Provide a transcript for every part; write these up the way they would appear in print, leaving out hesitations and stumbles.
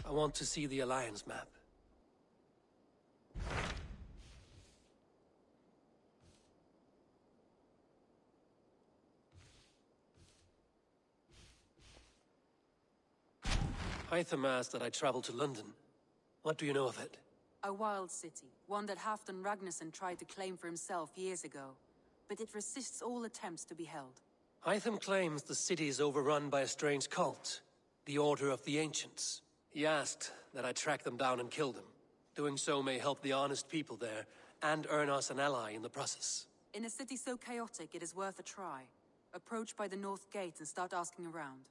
I want to see the Alliance map. Hytham asked that I travel to London. What do you know of it? A wild city, one that Halfdan Ragnarsson tried to claim for himself years ago. But it resists all attempts to be held. Hytham claims the city is overrun by a strange cult, the Order of the Ancients. He asked that I track them down and kill them. Doing so may help the honest people there, and earn us an ally in the process. In a city so chaotic, it is worth a try. Approach by the North Gate and start asking around.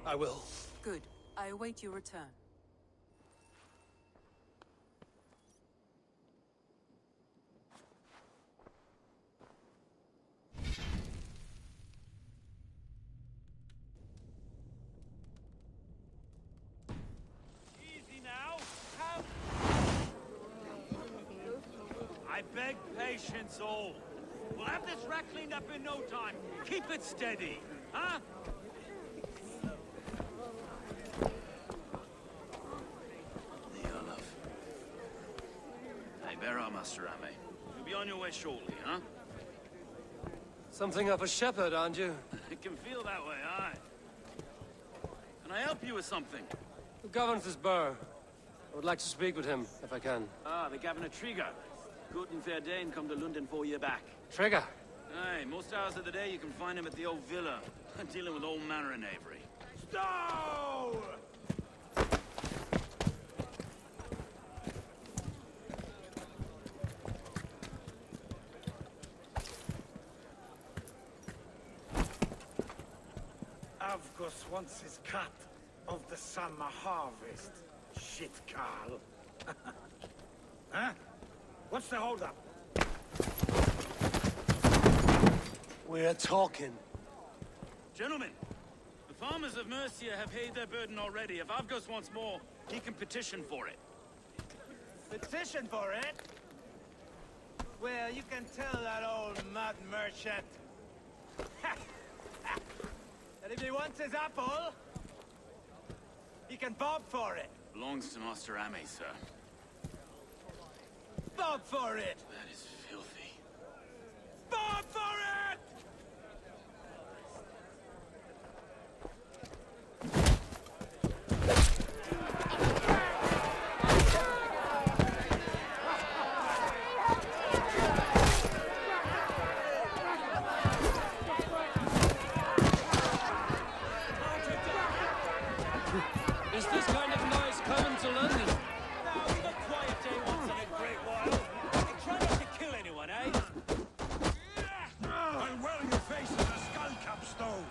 I will. Good. I await your return. Easy now. I beg patience, all. We'll have this wreck cleaned up in no time. Keep it steady, huh? Master Ame. You'll be on your way shortly, huh? Something of a shepherd, aren't you? It can feel that way, aye. Can I help you with something? Who governs this burr? I would like to speak with him, if I can. Ah, the Governor Trigger. Good and fair Dane come to London 4 years back. Trigger? Aye, most hours of the day you can find him at the old villa, dealing with all manner of knavery. Stow! Avgos wants his cut of the summer harvest. Shit, Carl. Huh? What's the holdup? We're talking. Gentlemen, the farmers of Mercia have paid their burden already. If Avgos wants more, he can petition for it. Petition for it? Well, you can tell that old mud merchant. That if he wants his apple, he can bob for it. Belongs to Master Ame, sir. Bob for it! That is filthy. Bob for it! Is this kind of noise coming to London? Now, we've a quiet day once in a great while. And try not to kill anyone, eh? And well, your face is a skull cap stove.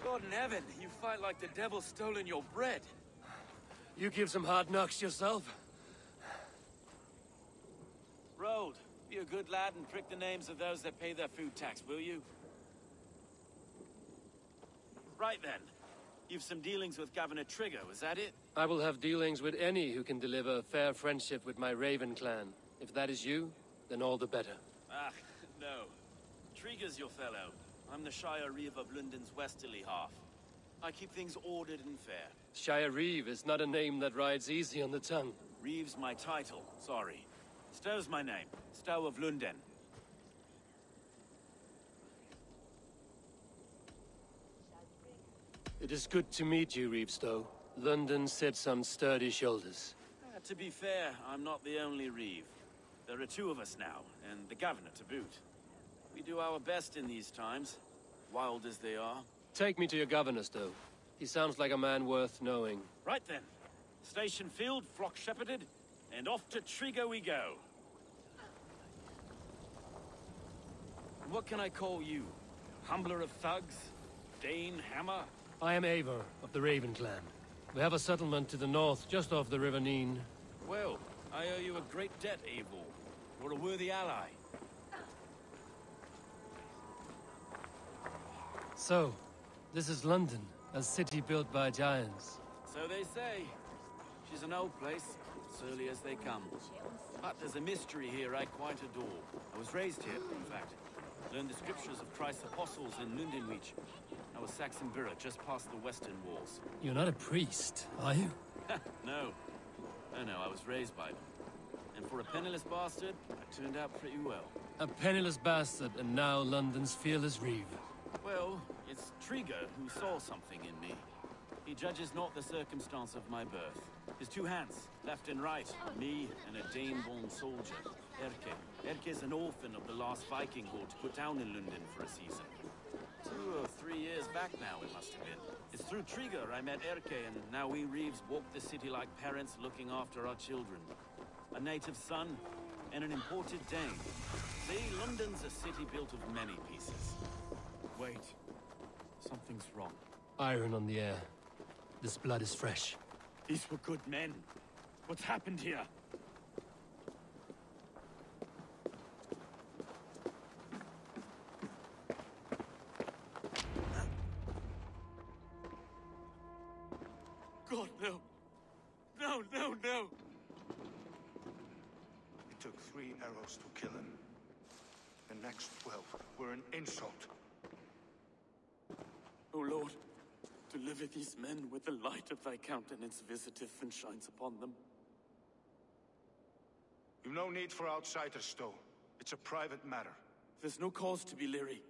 God in heaven, you fight like the devil's stolen your bread. You give some hard knocks yourself. Road, be a good lad and prick the names of those that pay their food tax, will you? Right then. You've some dealings with Governor Trigger, was that it? I will have dealings with any who can deliver a fair friendship with my Raven clan. If that is you, then all the better. Ah, no. Trigger's your fellow. I'm the Shire Reeve of London's westerly half. I keep things ordered and fair. Shire Reeve is not a name that rides easy on the tongue. Reeve's my title, sorry. Stow's my name. Stow of London. It is good to meet you, Reevestow. London sits on sturdy shoulders. To be fair, I'm not the only Reeve. There are two of us now, and the Governor to boot. We do our best in these times, wild as they are. Take me to your governor, Stow. He sounds like a man worth knowing. Right then. Station filled, flock shepherded, and off to Trigger we go. What can I call you? Humbler of thugs? Dane Hammer? I am Eivor, of the Raven clan. We have a settlement to the north, just off the River Neen. Well, I owe you a great debt, Eivor. You're a worthy ally. So, this is London. A city built by giants. So they say. She's an old place, as early as they come. But there's a mystery here I quite adore. I was raised here, in fact. Learned the scriptures of Christ's apostles in Lundenwich. I was Saxon Borough, just past the western walls. You're not a priest, are you? No. No, I was raised by them. And for a penniless bastard, I turned out pretty well. A penniless bastard, and now London's fearless reeve. Well, it's Trigger who saw something in me. He judges not the circumstance of my birth. His two hands, left and right, me and a Dane-born soldier, Erke. Erke's an orphan of the last Viking horde put down in London for a season. 2 or 3 years back now, it must have been. It's through Trigger I met Erke, and now we Reeves walk the city like parents looking after our children. A native son, and an imported Dane. See, London's a city built of many pieces. Wait. Something's wrong. Iron on the air. This blood is fresh. These were good men. What's happened here? God, no. No, no, no! It took 3 arrows to kill him. The next 12 were an insult. O Lord, deliver these men with the light of thy countenance visiteth and shines upon them. You've no need for outsiders, Stowe. It's a private matter. There's no cause to be leery.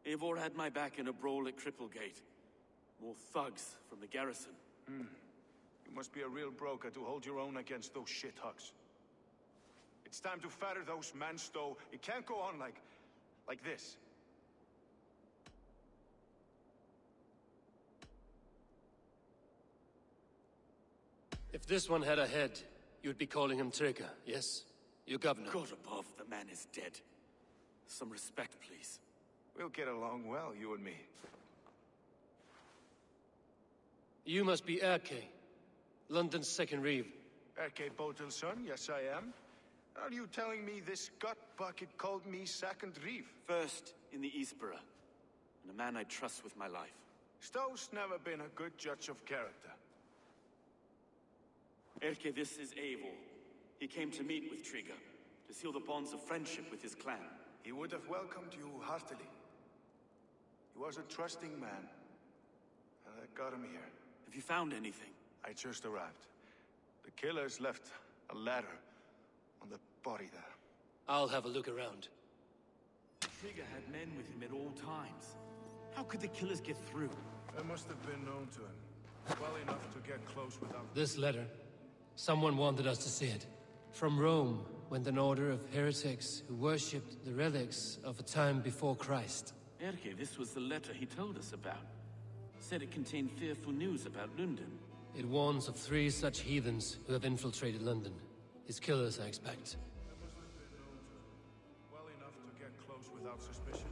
Eivor had my back in a brawl at Cripplegate. More thugs from the garrison. You must be a real broker to hold your own against those shithugs. It's time to fetter those men, Stowe. It can't go on like this. If this one had a head, you'd be calling him Trigger, yes? Your governor. God above, the man is dead. Some respect, please. We'll get along well, you and me. You must be Erke, London's second reeve. Erke Botel's son, yes I am. Are you telling me this gut bucket called me second reeve? First in the Eastborough, and a man I trust with my life. Stowe's never been a good judge of character. Erke, this is Eivor. He came to meet with Trigger, to seal the bonds of friendship with his clan. He would have welcomed you heartily. He was a trusting man, and I got him here. Have you found anything? I just arrived. The killers left a ladder on the body there. I'll have a look around. Trigger had men with him at all times. How could the killers get through? I must have been known to him. Well enough to get close without... This letter. Someone wanted us to see it. From Rome went an order of heretics who worshipped the relics of a time before Christ. Erke, this was the letter he told us about. Said it contained fearful news about London. It warns of 3 such heathens who have infiltrated London. His killers, I expect. I must have been known to him. Well enough to get close without suspicion.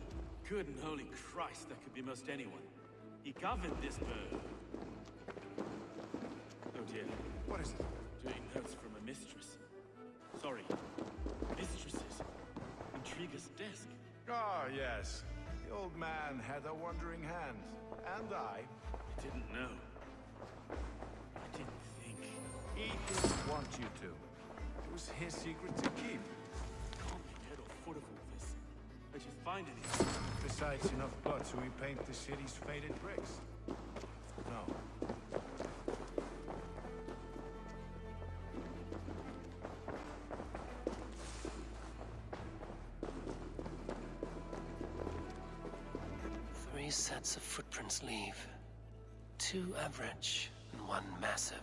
Good and holy Christ, that could be most anyone. He governed this bird. Oh dear. What is it? Doing notes from a mistress. Sorry. Mistresses. On Trigger's desk. Ah, yes. The old man had a wandering hand. And I Didn't know. I didn't think. He didn't want you to. It was his secret to keep. Can't make head or foot of all this. But you find anything? Besides enough blood to repaint the city's faded bricks. No. Three sets of footprints leave. 2 average and 1 massive.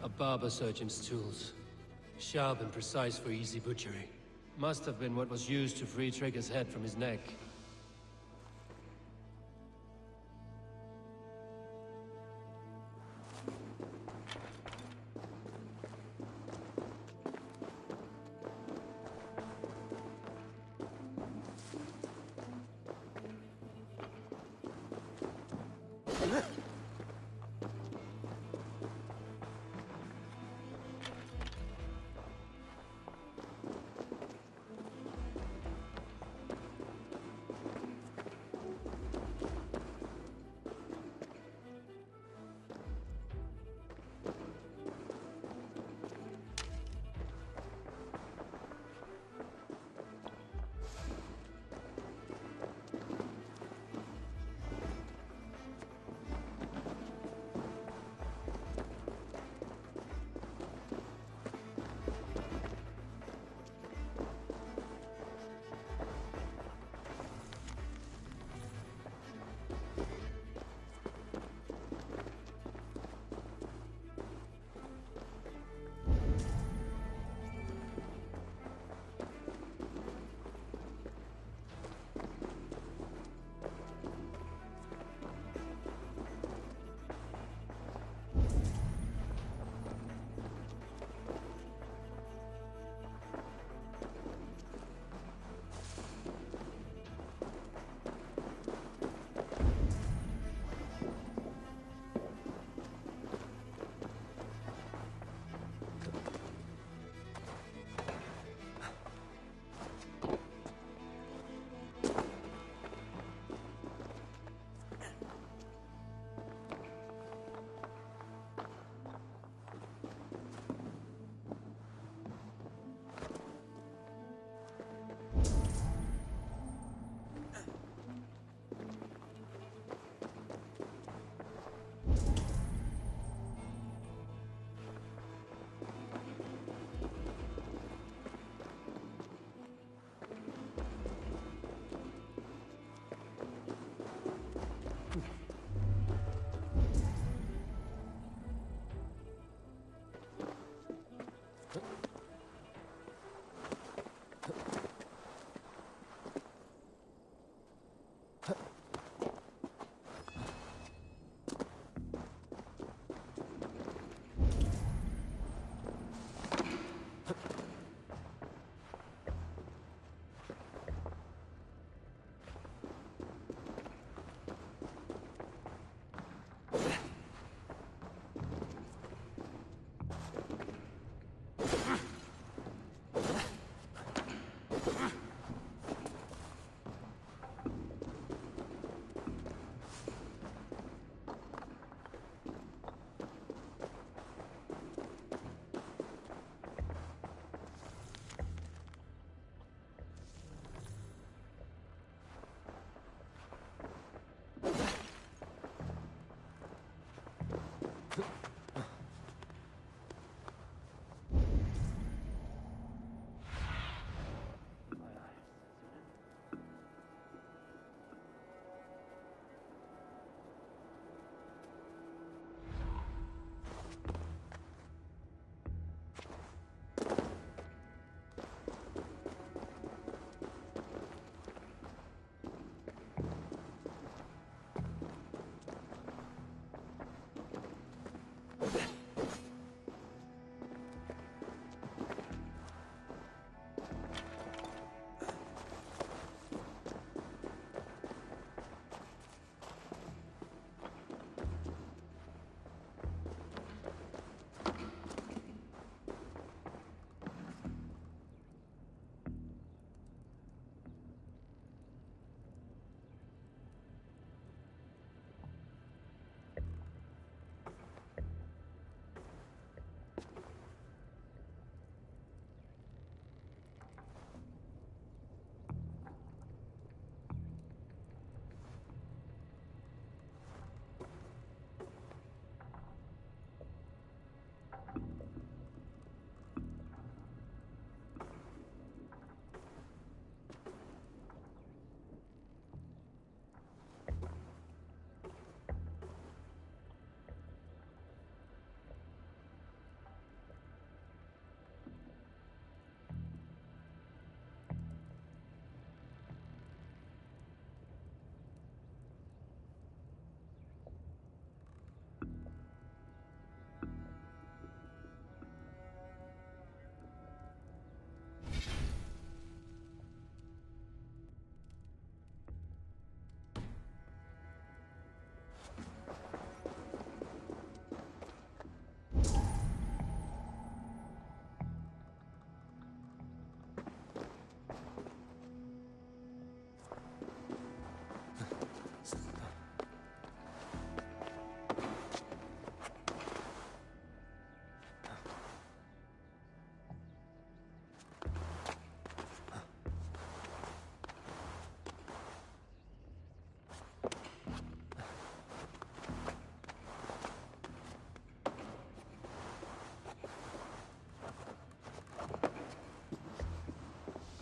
A barber surgeon's tools. Sharp and precise for easy butchery. Must have been what was used to free Trigger's head from his neck.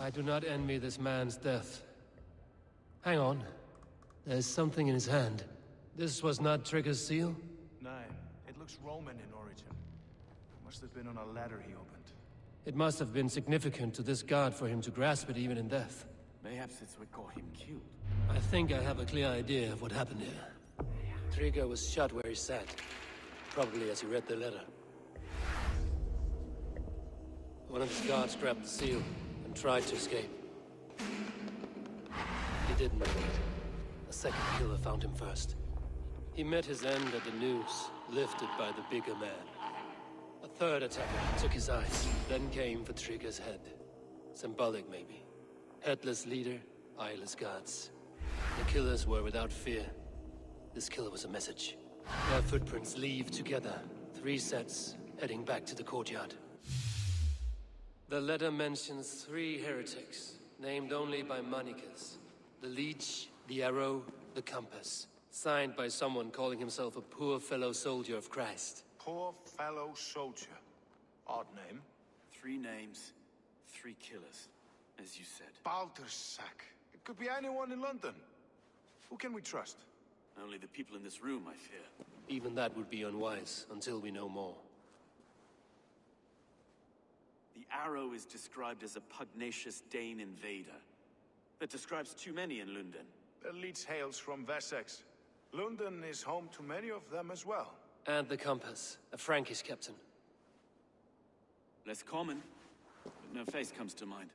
I do not envy this man's death. Hang on. There's something in his hand. This was not Trigger's seal? No, it looks Roman in origin. Must have been on a ladder he opened. It must have been significant to this god for him to grasp it even in death. Mayhaps it's what got him killed. I think I have a clear idea of what happened here. Trigger was shot where he sat. Probably as he read the letter. One of his guards grabbed the seal and tried to escape. He didn't make it. A second killer found him first. He met his end at the noose, lifted by the bigger man. A third attacker took his eyes, then came for Trigger's head. Symbolic, maybe. Headless leader, eyeless guards. The killers were without fear. This killer was a message. Their footprints leave together. 3 sets, heading back to the courtyard. The letter mentions 3 heretics, named only by monikers. The Leech, the Arrow, the Compass. Signed by someone calling himself a poor fellow soldier of Christ. Poor fellow soldier. Odd name. 3 names, 3 killers, as you said. Baldersack. It could be anyone in London. Who can we trust? Only the people in this room, I fear. Even that would be unwise, until we know more. The Arrow is described as a pugnacious Dane invader. That describes too many in London. The Leech hails from Wessex. London is home to many of them as well. And the Compass, a Frankish captain. Less common, but no face comes to mind.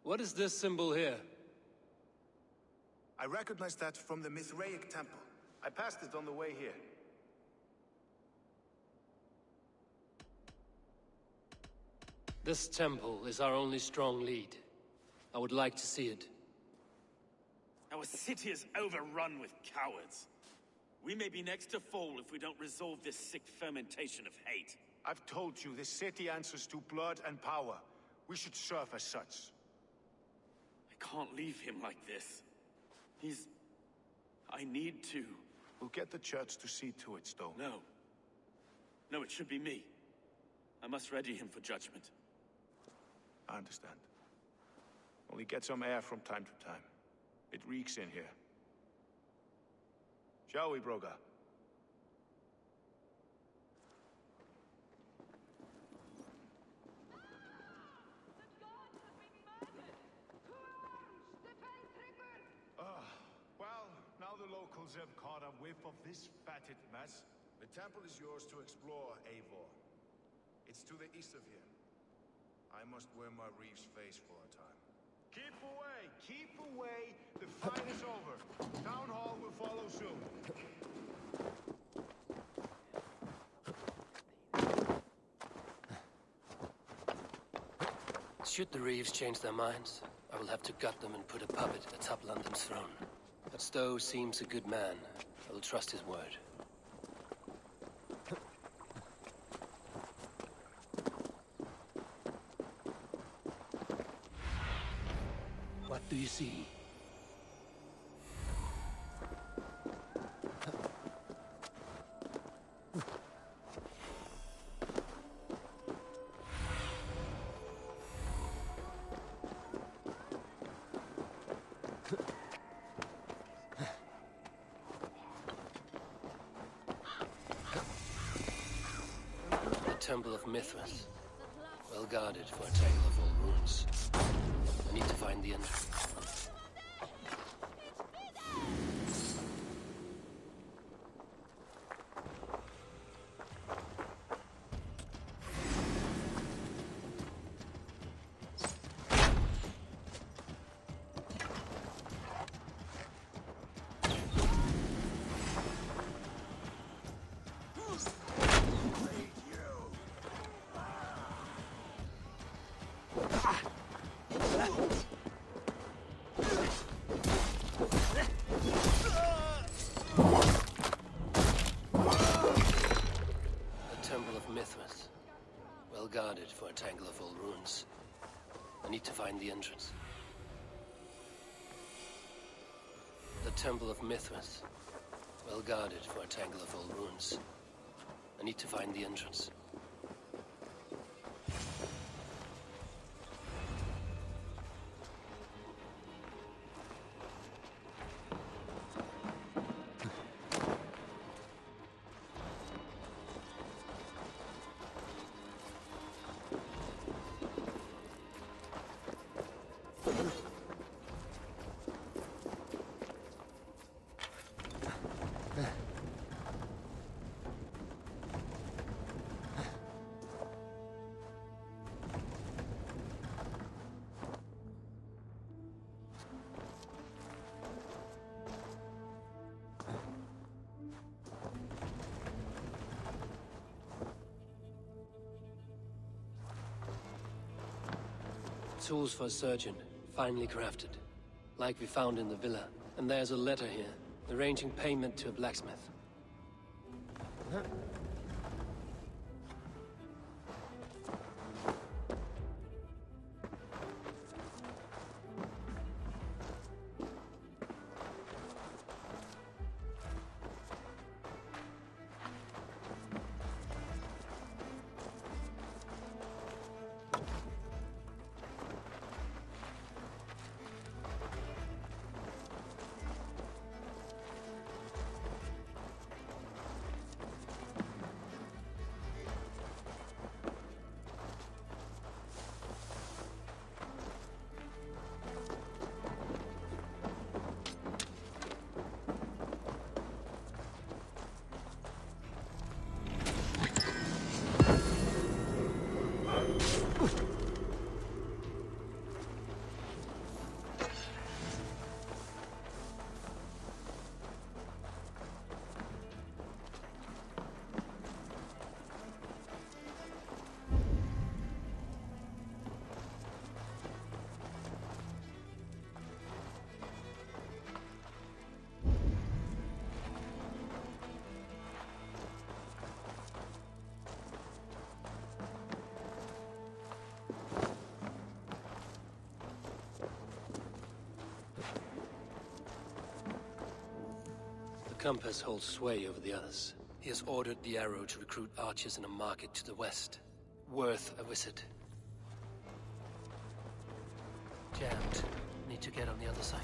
What is this symbol here? I recognize that from the Mithraic temple. I passed it on the way here. This temple is our only strong lead. I would like to see it. Our city is overrun with cowards. We may be next to fall if we don't resolve this sick fermentation of hate. I've told you, this city answers to blood and power. We should serve as such. I can't leave him like this. I need to. We'll get the church to see to it, Stone. No. No, it should be me. I must ready him for judgment. I understand. Only get some air from time to time. It reeks in here. Shall we, Broga? Well, now the locals have caught a whiff of this fatted mess. The temple is yours to explore, Eivor. It's to the east of here. I must wear my Reeve's face for a time. Keep away! Keep away! The fight is over. Town Hall will follow soon. Should the Reeves change their minds, I will have to gut them and put a puppet atop London's throne. But Stowe seems a good man. I will trust his word. What do you see? The Temple of Mithras. Well guarded for a tangle of old ruins. I need to find the entrance. Guarded for a tangle of old ruins. I need to find the entrance. The Temple of Mithras. Well guarded for a tangle of old ruins. I need to find the entrance. tools for a surgeon, finely crafted. Like we found in the villa. And there's a letter here, arranging payment to a blacksmith. The compass holds sway over the others. He has ordered the arrow to recruit archers in a market to the west. Worth a visit. Jammed. Need to get on the other side.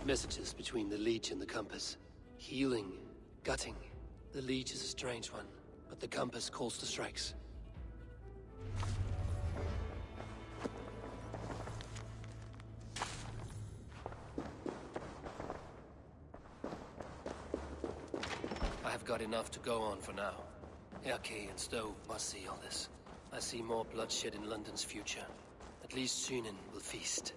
Messages between the leech and the compass. Healing, gutting. The leech is a strange one, but the compass calls to strikes. I have got enough to go on for now. Erke and Stowe must see all this. I see more bloodshed in London's future. At least Sunan will feast.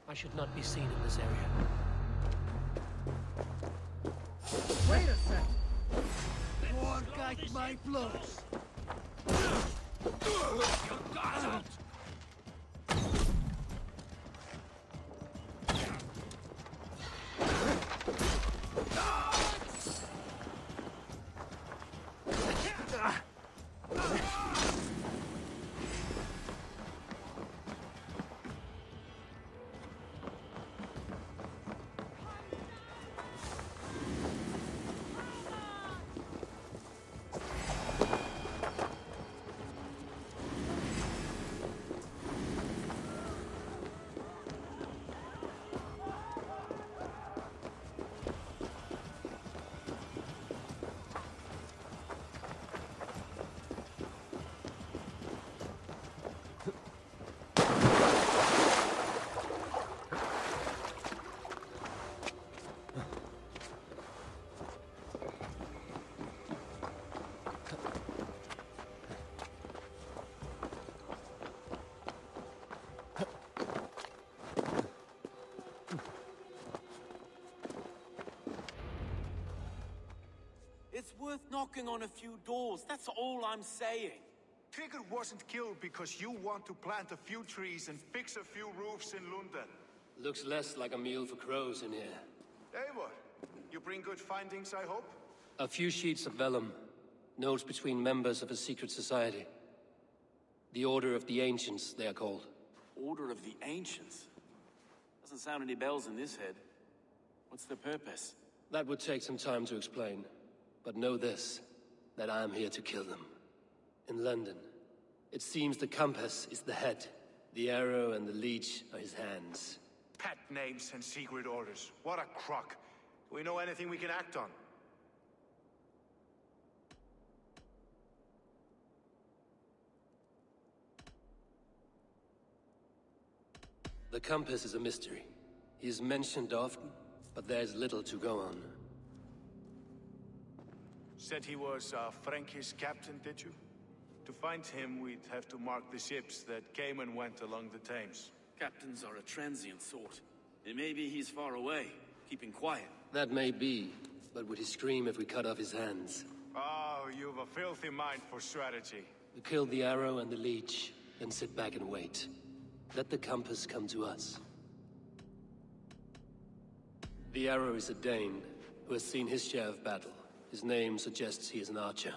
I should not be seen in this area. Wait a sec! More guide my blows! You got it! worth knocking on a few doors, that's all I'm saying. Trigger wasn't killed because you want to plant a few trees and fix a few roofs in London. Looks less like a meal for crows in here. Eivor, you bring good findings, I hope? A few sheets of vellum. Notes between members of a secret society. The Order of the Ancients, they are called. Order of the Ancients? Doesn't sound any bells in this head. What's their purpose? That would take some time to explain. But know this, that I am here to kill them. In London, it seems the compass is the head. The arrow and the leech are his hands. Pet names and secret orders. What a crock. Do we know anything we can act on? The compass is a mystery. He is mentioned often, but there's little to go on. Said he was a Frankish captain, did you? To find him, we'd have to mark the ships that came and went along the Thames. Captains are a transient sort. And maybe he's far away, keeping quiet. That may be, but would he scream if we cut off his hands? Oh, you've a filthy mind for strategy. We kill the arrow and the leech, then sit back and wait. Let the compass come to us. The arrow is a Dane, who has seen his share of battle. His name suggests he is an archer.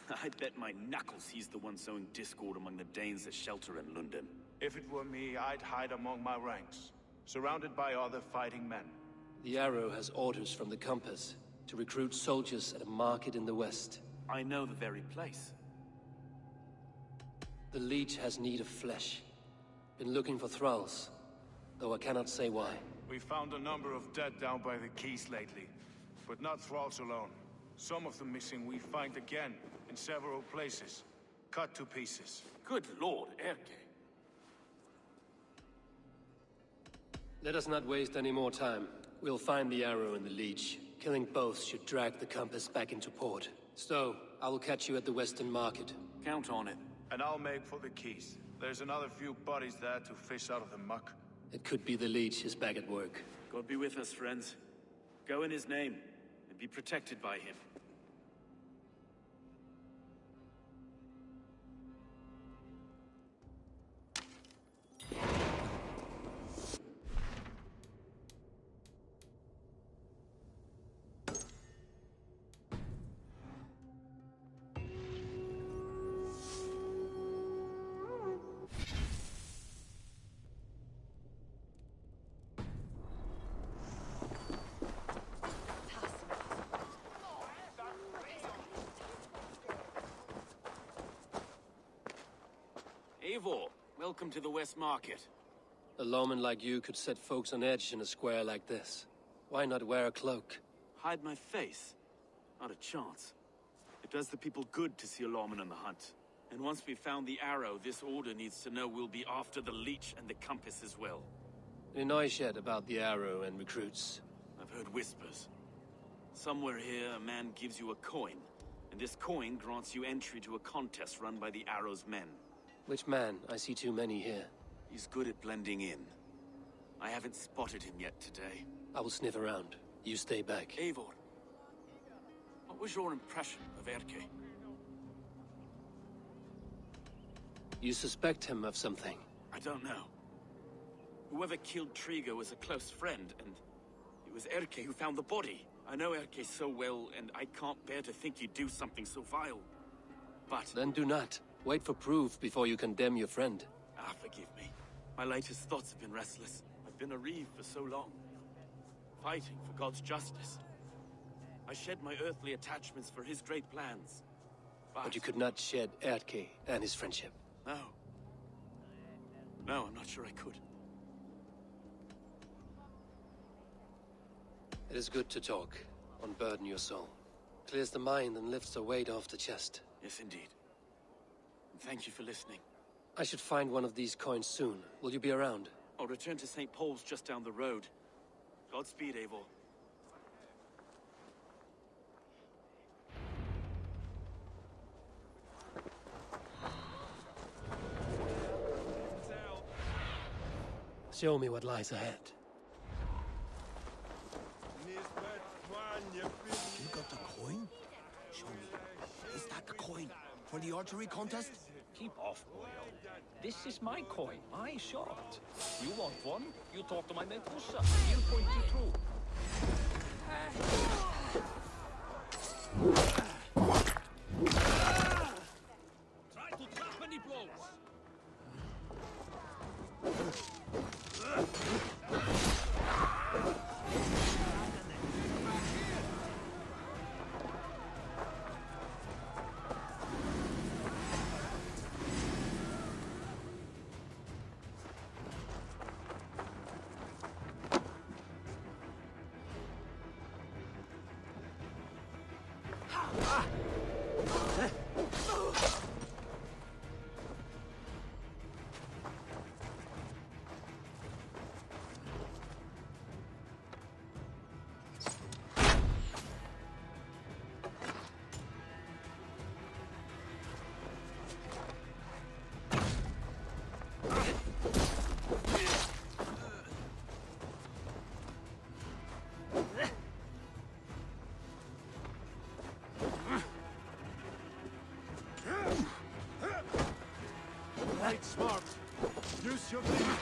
I bet my knuckles he's the one sowing discord among the Danes that shelter in London. If it were me, I'd hide among my ranks, surrounded by other fighting men. The arrow has orders from the compass to recruit soldiers at a market in the west. I know the very place. The leech has need of flesh. Been looking for thralls, though I cannot say why. We found a number of dead down by the quays lately, but not thralls alone. Some of the missing we find again in several places, cut to pieces. Good lord, Erke. Let us not waste any more time. We'll find the arrow and the leech. Killing both should drag the compass back into port. So, I will catch you at the Western Market. Count on it. And I'll make for the quays. There's another few bodies there to fish out of the muck. It could be the leech is back at work. God be with us, friends. Go in his name, and be protected by him. Eivor, welcome to the West Market. A lawman like you could set folks on edge in a square like this. Why not wear a cloak? Hide my face? Not a chance. It does the people good to see a lawman on the hunt. And once we've found the arrow, this order needs to know we'll be after the leech and the compass as well. Any noise yet about the arrow and recruits? I've heard whispers. Somewhere here, a man gives you a coin, and this coin grants you entry to a contest run by the arrow's men. Which man? I see too many here. He's good at blending in. I haven't spotted him yet today. I will sniff around. You stay back. Eivor, what was your impression of Erke? You suspect him of something? I don't know. Whoever killed Trigo was a close friend, and it was Erke who found the body. I know Erke so well, and I can't bear to think he'd do something so vile. But... Then do not. Wait for proof before you condemn your friend. Ah, forgive me. My latest thoughts have been restless. I've been a reeve for so long. Fighting for God's justice. I shed my earthly attachments for his great plans. But you could not shed Erke and his friendship. No. No, I'm not sure I could. It is good to talk. Unburden your soul. Clears the mind and lifts a weight off the chest. Yes, indeed. And thank you for listening. I should find one of these coins soon. Will you be around? I'll return to St. Paul's just down the road. Godspeed, Eivor. Show me what lies ahead. You got the coin? show me. Is that the coin for the archery contest? Keep off, boyo. This is my coin. I shot. You want one? You talk to my Medusa. He'll point you through. Try to trap any blows. Fight smart. Use your brain.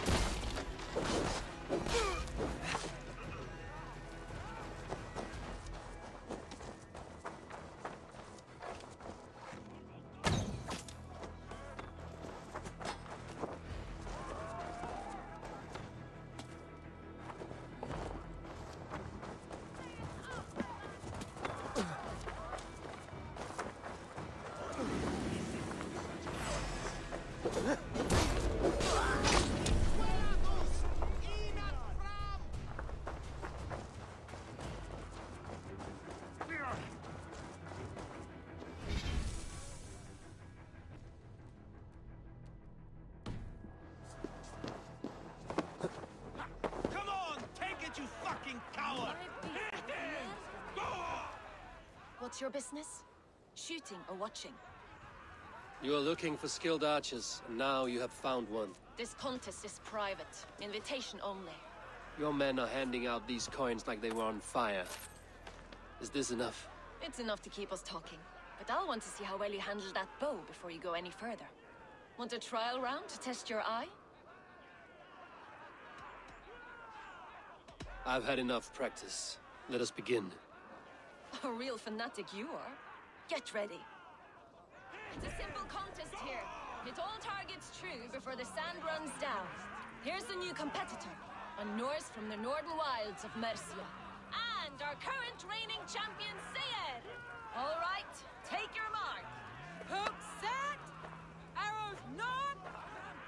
What's your business? Shooting or watching? You are looking for skilled archers, and now you have found one. This contest is private. Invitation only. Your men are handing out these coins like they were on fire. Is this enough? It's enough to keep us talking. But I'll want to see how well you handle that bow before you go any further. Want a trial round to test your eye? I've had enough practice. Let us begin. A real fanatic you are. Get ready. It's a simple contest here. Hit all targets true before the sand runs down. Here's the new competitor, a Norse from the northern wilds of Mercia. And our current reigning champion, Sayed. All right, take your mark. Hook set, arrows not,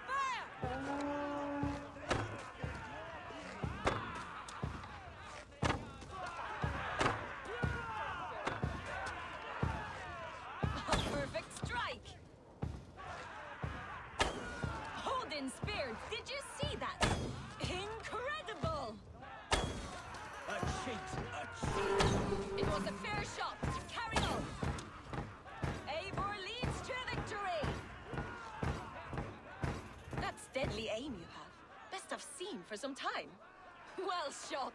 fire! Spear, did you see that? Incredible! A cheat! It was a fair shot. Carry on. Eivor leads to victory. That's deadly aim you have. Best I've seen for some time. Well shot.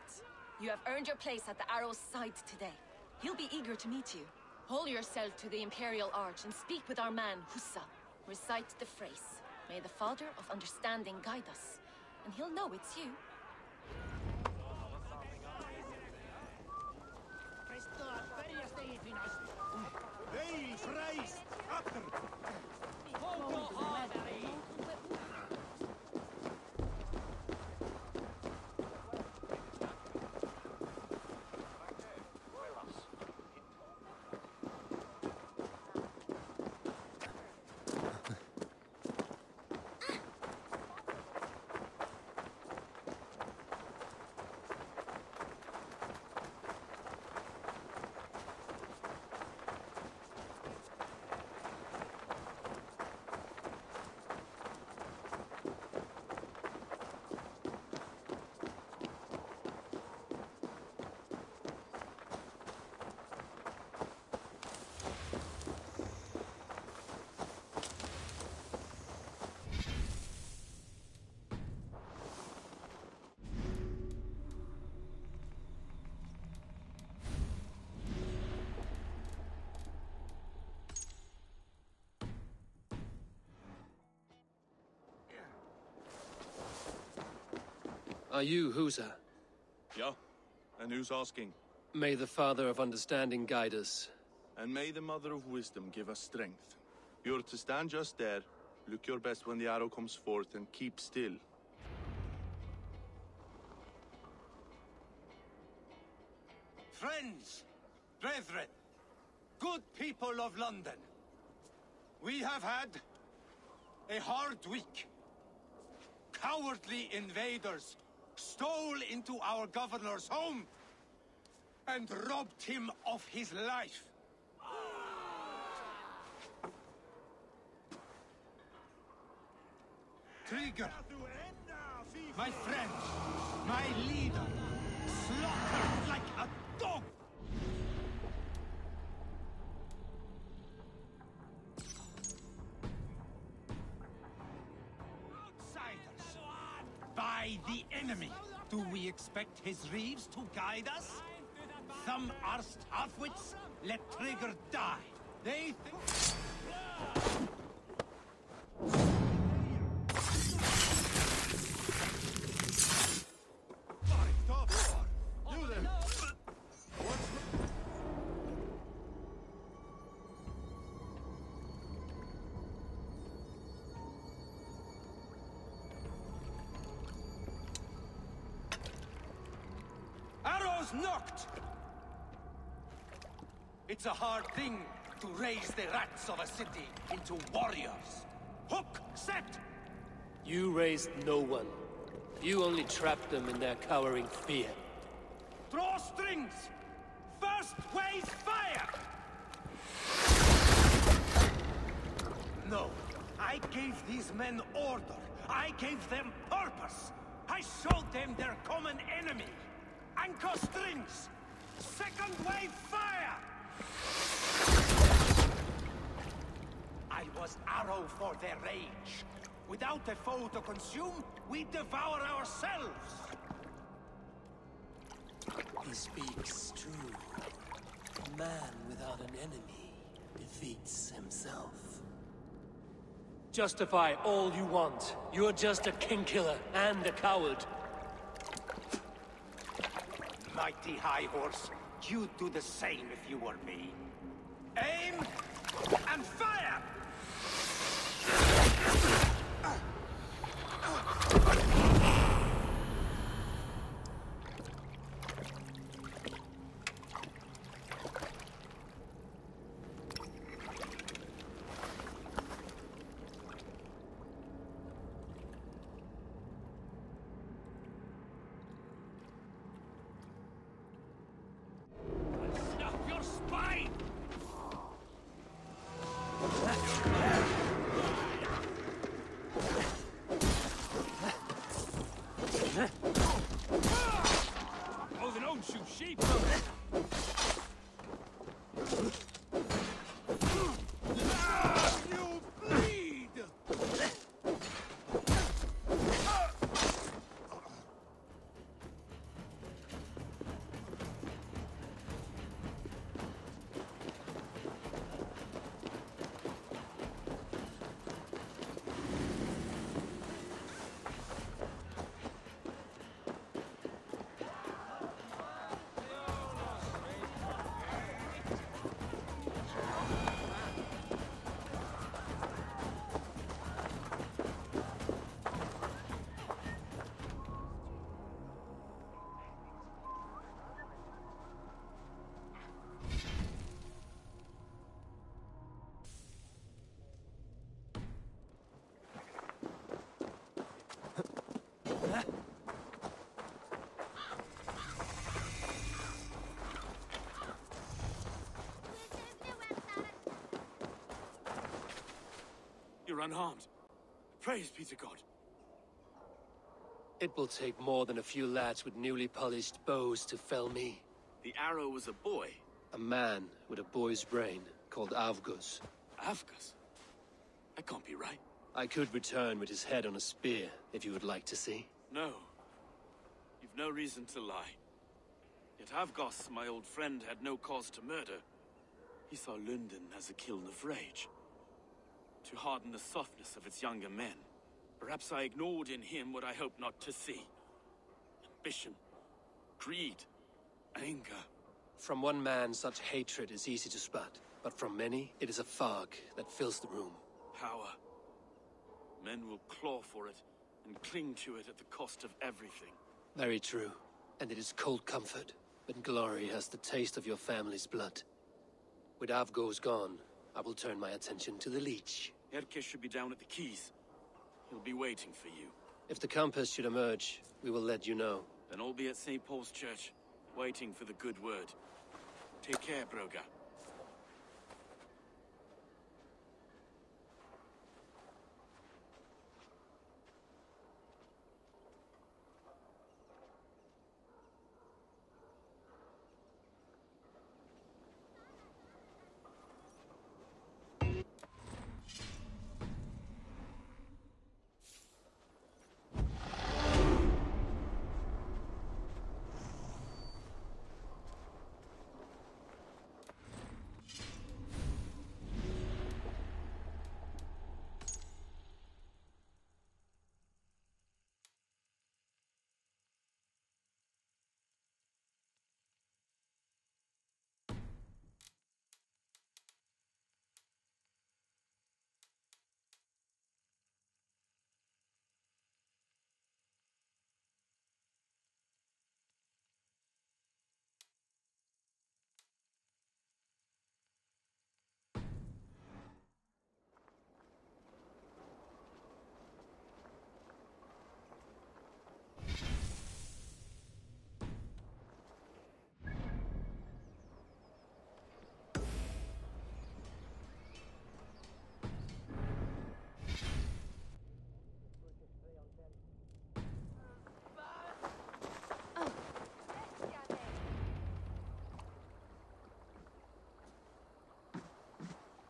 You have earned your place at the Arrow's side today. He'll be eager to meet you. Hold yourself to the Imperial Arch and speak with our man, Hussa. Recite the phrase. May the Father of Understanding guide us, and he'll know it's you. Hey, Christ! After! Are you Husa? Yeah, and who's asking? May the Father of Understanding guide us. And may the Mother of Wisdom give us strength. You're to stand just there, look your best when the arrow comes forth, and keep still. Friends, brethren, good people of London, we have had a hard week. Cowardly invaders stole into our governor's home and robbed him of his life. Trigger, my friend, my leader, slaughtered like a dog! Outsiders! By the enemy! Do we expect his reeves to guide us? Some arsed halfwits let Trigger die. They think... Arrows knocked! It's a hard thing to raise the rats of a city into warriors. Hook, set! You raised no one. You only trapped them in their cowering fear. Draw strings! First wave fire! No, I gave these men order. I gave them purpose. I showed them their common enemy. Anchor strings! Second wave fire! I was arrow for their rage. Without a foe to consume, we devour ourselves! He speaks true. A man without an enemy defeats himself. Justify all you want. You're just a king-killer and a coward. Mighty High Horse, you'd do the same if you were me. Aim and fire! You're unharmed. Praise be to God. It will take more than a few lads with newly polished bows to fell me. The arrow was a boy. A man with a boy's brain, called Avgus. Avgus? That can't be right. I could return with his head on a spear, if you would like to see. No. You've no reason to lie. Yet Avgus, my old friend, had no cause to murder. He saw London as a kiln of rage. To harden the softness of its younger men. Perhaps I ignored in him what I hoped not to see. ambition, greed, anger. From one man, such hatred is easy to spot, but from many, it is a fog that fills the room. Power. Men will claw for it and cling to it at the cost of everything. Very true. And it is cold comfort when glory has the taste of your family's blood. With Avgo's gone, I will turn my attention to the Leech. Erke should be down at the quays. He'll be waiting for you. If the Compass should emerge, we will let you know. Then I'll be at St. Paul's Church, waiting for the good word. Take care, Broga.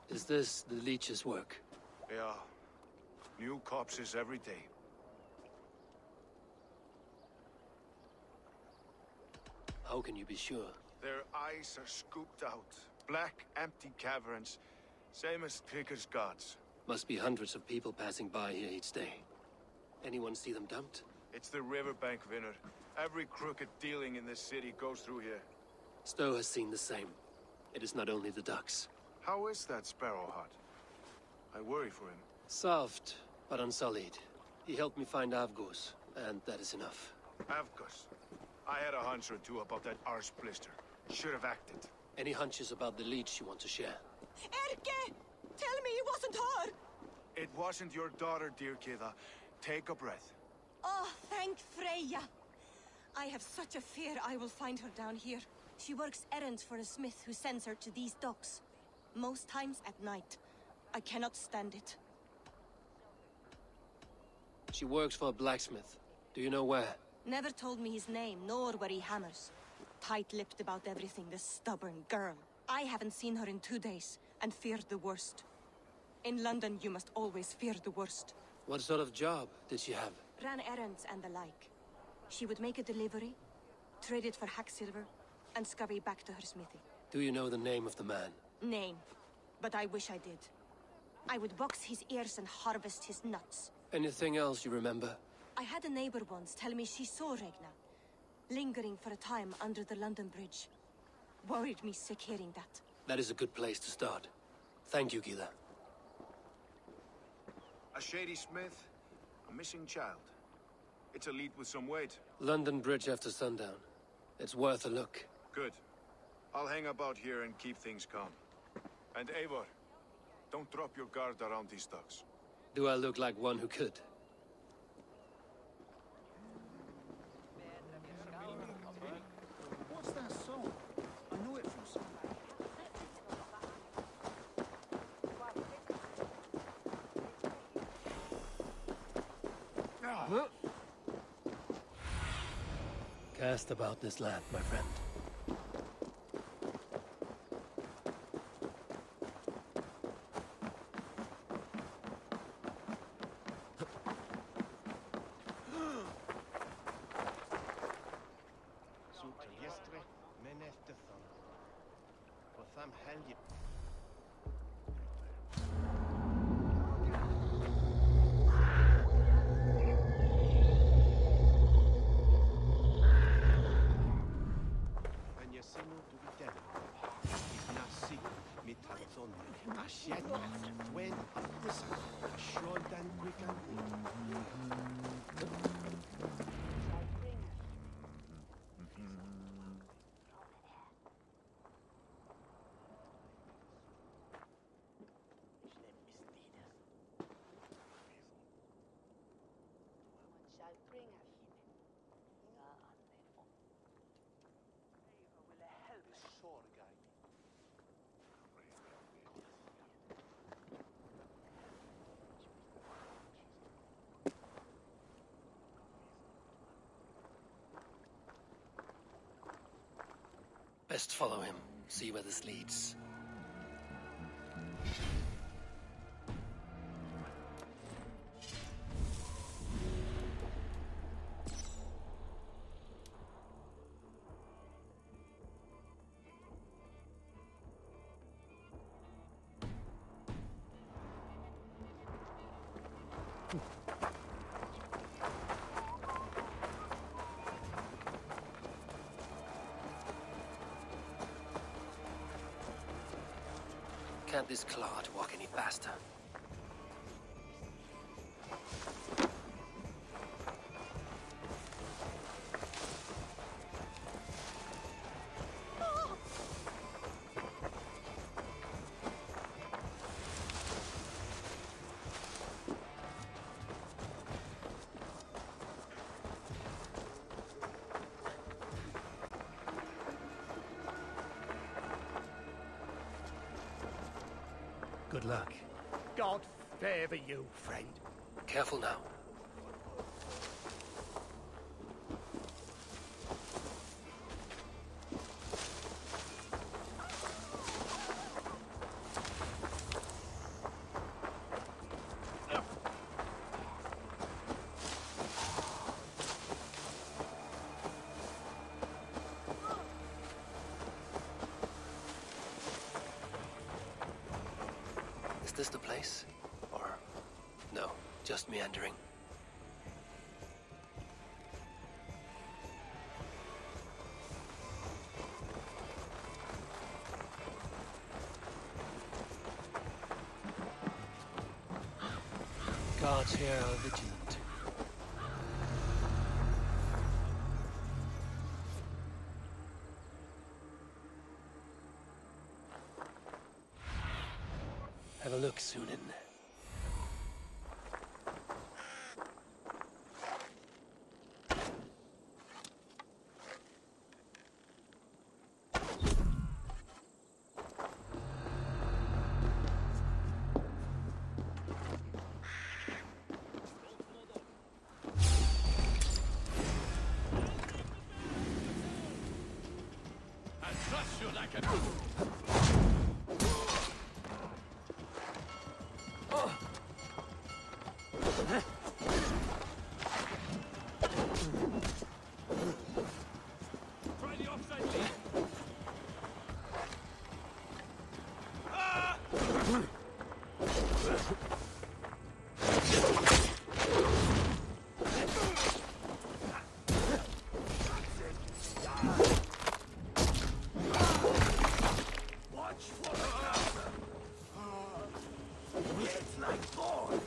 Is this the Leech's work? Yeah. New corpses every day. How can you be sure? Their eyes are scooped out. Black, empty caverns. Same as Trigger's gods. Must be hundreds of people passing by here each day. Anyone see them dumped? It's the riverbank, Vinner. Every crooked dealing in this city goes through here. Stowe has seen the same. It is not only the ducks. How is that Sparrow Hut? I worry for him. Soft, but unsullied. He helped me find Avgos, and that is enough. Avgos. I had a hunch or two about that arse blister. Should have acted. Any hunches about the Leech you want to share? Erke! Tell me it wasn't her! It wasn't your daughter, dear Kida. Take a breath. Oh, thank Freya. I have such a fear I will find her down here. She works errands for a smith who sends her to these docks. Most times at night. I cannot stand it. She works for a blacksmith. Do you know where? Never told me his name, nor where he hammers. Tight-lipped about everything, the stubborn girl. I haven't seen her in 2 days, and feared the worst. In London, you must always fear the worst. What sort of job did she have? Ran errands and the like. She would make a delivery, trade it for hack silver, and scurry back to her smithy. Do you know the name of the man? Name. But I wish I did. I would box his ears and harvest his nuts. Anything else you remember? I had a neighbor once tell me she saw Regna, lingering for a time under the London Bridge. Worried me sick hearing that. That is a good place to start. Thank you, Gila. A shady smith, a missing child. It's a lead with some weight. London Bridge after sundown. It's worth a look. Good. I'll hang about here and keep things calm. And Eivor, don't drop your guard around these docks. Do I look like one who could? What's that song? I know it from somewhere. Cast about this land, my friend. Best follow him, see where this leads. Can't this clod walk any faster? Good luck. God favor you, friend. Careful now. Is this the place? Or no, just meandering? Guards here are vigilant. Have a look, Sunan. I trust you like a... Try the offside lead. Watch for it. It's like gold.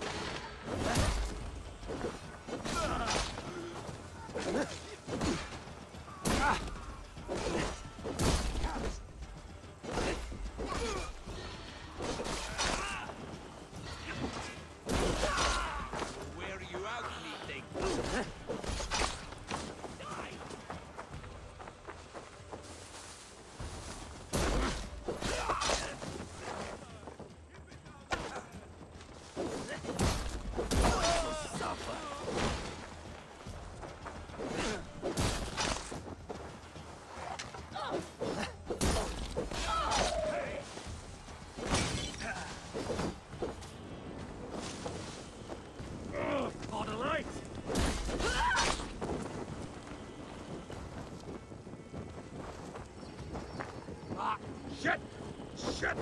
Wear you out, meeting. For the light! Ah, shit! Shit!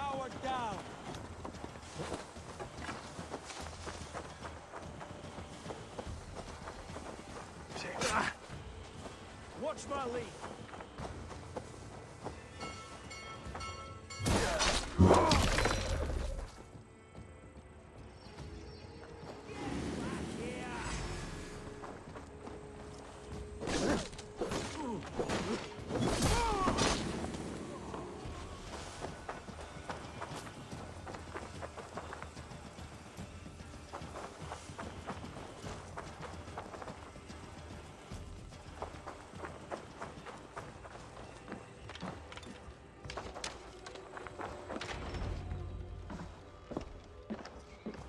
tower down! Watch my lead!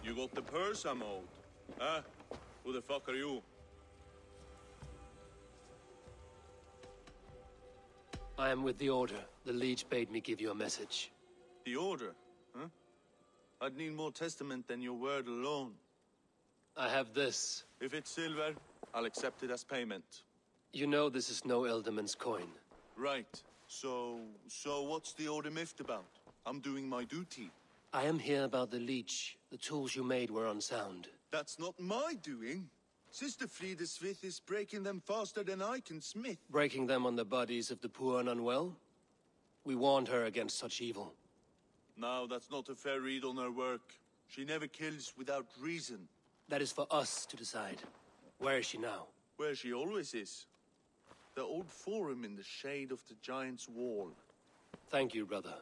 You got the purse I'm owed? Huh? Who the fuck are you? I am with the Order. The Liege bade me give you a message. The Order? Huh? I'd need more testament than your word alone. I have this. If it's silver, I'll accept it as payment. You know this is no Elderman's coin. Right. So what's the Order miffed about? I'm doing my duty. I am here about the Leech. The tools you made were unsound. That's not my doing. Sister Frida Smith is breaking them faster than I can smith. Breaking them on the bodies of the poor and unwell? We warned her against such evil. No, that's not a fair read on her work. She never kills without reason. That is for us to decide. Where is she now? Where she always is. The old forum in the shade of the Giant's Wall. Thank you, brother.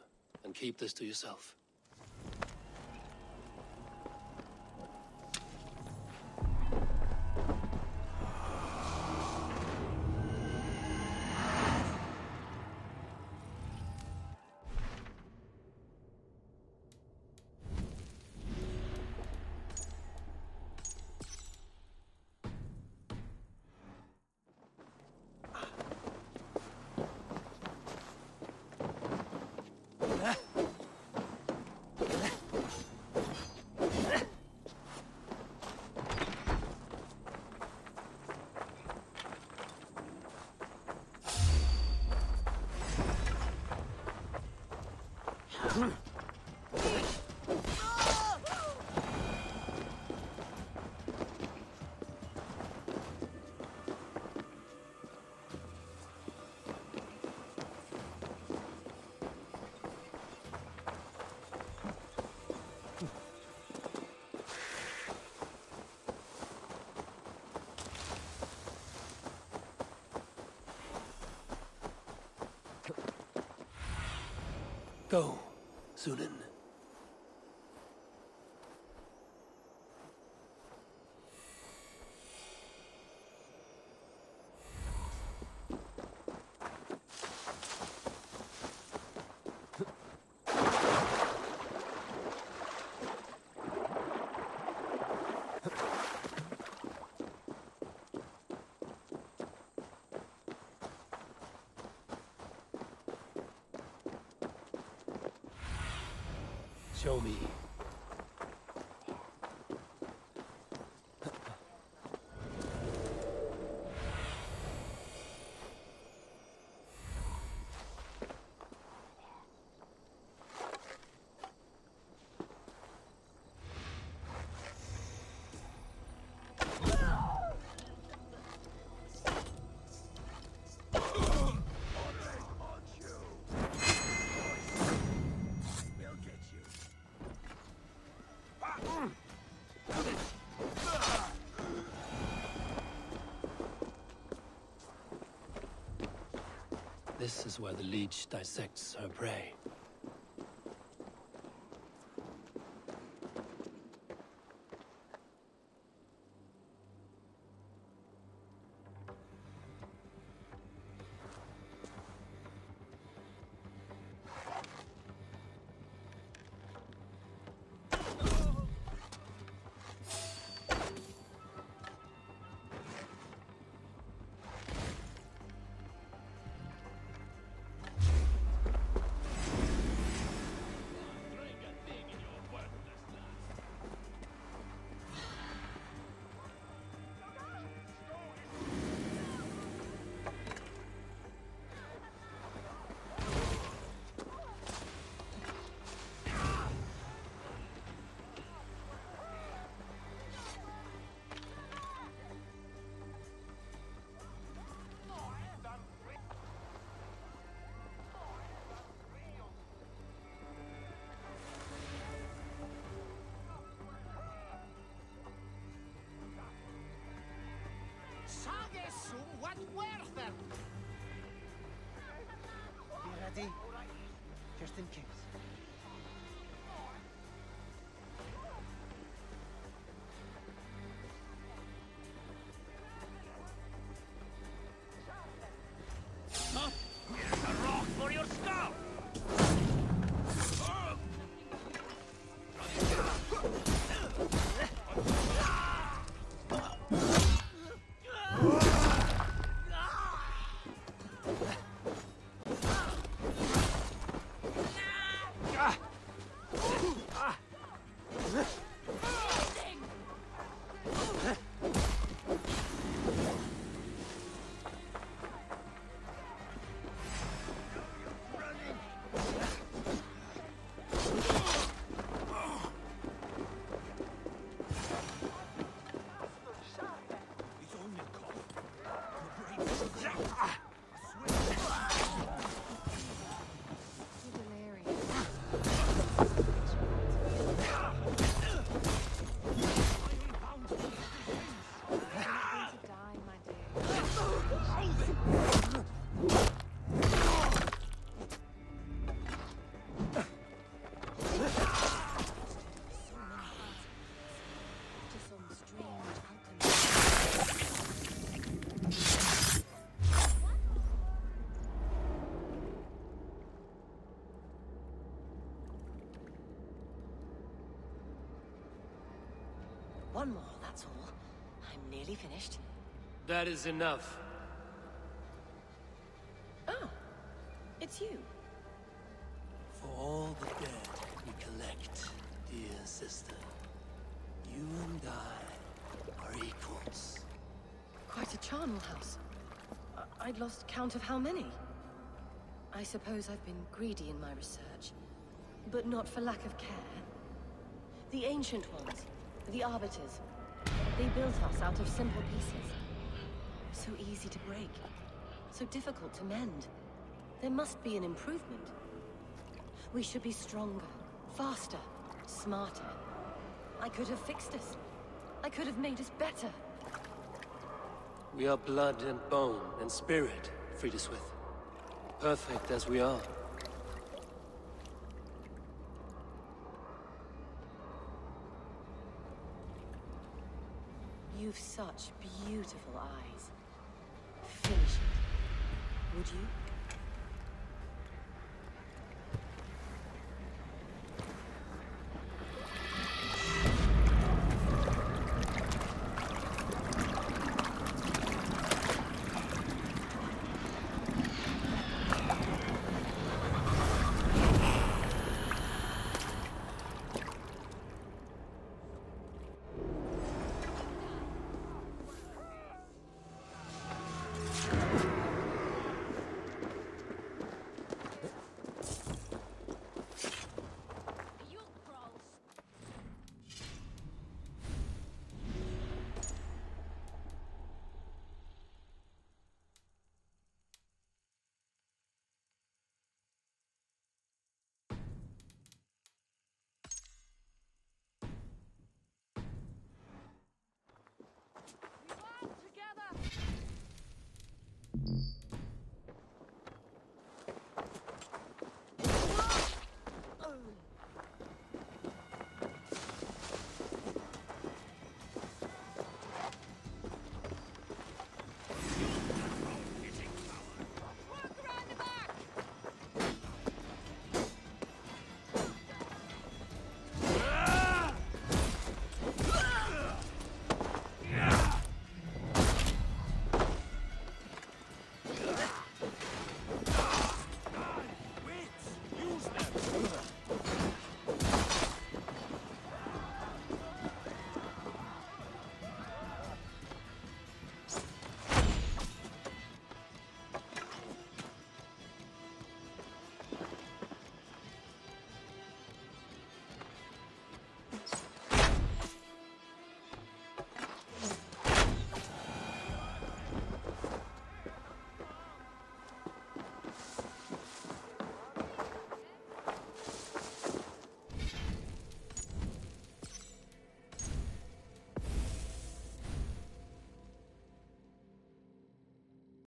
And keep this to yourself. Go, Sunan. Show me. This is where the leech dissects her prey. ready. Just in case. Here's a rock for your skull! One more, that's all. I'm nearly finished. That is enough. Oh, it's you. For all the dead we collect, dear sister, you and I are equals. Quite a charnel house. I'd lost count of how many. I suppose I've been greedy in my research, but not for lack of care. The ancient ones, the Arbiters, they built us out of simple pieces. So easy to break, so difficult to mend. There must be an improvement. We should be stronger, faster, smarter. I could have fixed us. I could have made us better. We are blood and bone and spirit, Friedeswith. Perfect as we are. You've such beautiful eyes. Finish it. Would you?